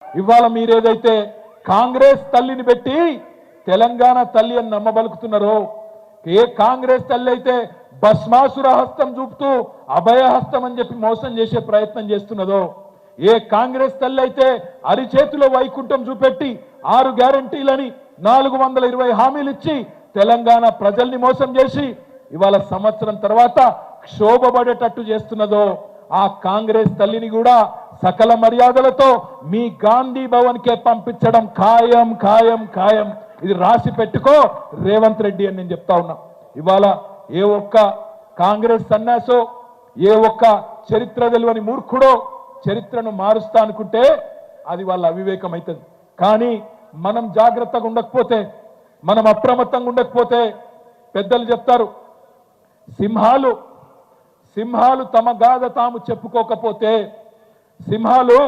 ఇవాళ మీరేదైతే కాంగ్రెస్ తల్లిని పెట్టి తెలంగాణ తల్లి అని నమ్మబలుకుతున్నారో, ఏ కాంగ్రెస్ తల్లి అయితే భస్మాసుర హస్తం చూపుతూ అభయహస్తం అని చెప్పి మోసం చేసే ప్రయత్నం చేస్తున్నదో, ఏ కాంగ్రెస్ తల్లి అయితే అరిచేతిలో వైకుంఠం చూపెట్టి 6 గ్యారంటీలని 420 హామీలు ఇచ్చి తెలంగాణ ప్రజల్ని మోసం చేసి ఇవాళ సంవత్సరం తర్వాత క్షోభపడేటట్టు చేస్తున్నదో, ఆ కాంగ్రెస్ తల్లిని కూడా సకల మర్యాదలతో మీ గాంధీ భవన్ కే పంపించడం ఖాయం ఖాయం ఖాయం. ఇది రాసి పెట్టుకో రేవంత్ రెడ్డి అని నేను చెప్తా ఉన్నా. ఇవాళ ఏ ఒక్క కాంగ్రెస్ సన్యాసో, ఏ ఒక్క చరిత్ర తెలియని మూర్ఖుడో చరిత్రను మారుస్తా అనుకుంటే అది వాళ్ళ అవివేకం అవుతుంది. కానీ మనం జాగ్రత్తగా ఉండకపోతే, మనం అప్రమత్తంగా ఉండకపోతే, పెద్దలు చెప్తారు, సింహాలు తమ గాథ తాము చెప్పుకోకపోతే, సింహాలు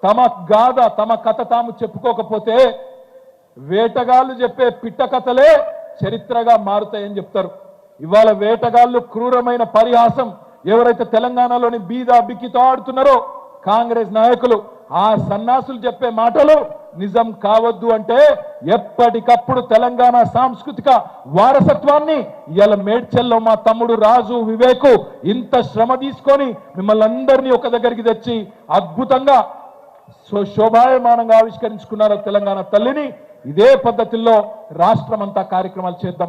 తమ కథ తాము చెప్పుకోకపోతే వేటగాళ్ళు చెప్పే పిట్ట కథలే చరిత్రగా మారుతాయని చెప్తారు. ఇవాళ వేటగాళ్ళు క్రూరమైన పరిహాసం ఎవరైతే తెలంగాణలోని బీద బిక్కితో ఆడుతున్నారో కాంగ్రెస్ నాయకులు, ఆ సన్నాసులు చెప్పే మాటలు నిజం కావద్దు అంటే ఎప్పటికప్పుడు తెలంగాణ సాంస్కృతిక వారసత్వాన్ని ఇలా మేడ్చల్లో మా తమ్ముడు రాజు వివేకు ఇంత శ్రమ తీసుకొని మిమ్మల్ని అందరినీ ఒక దగ్గరికి తెచ్చి అద్భుతంగా శోభాయమానంగా ఆవిష్కరించుకున్నారు తెలంగాణ తల్లిని. ఇదే పద్ధతిలో రాష్ట్రమంతా కార్యక్రమాలు చేద్దాం.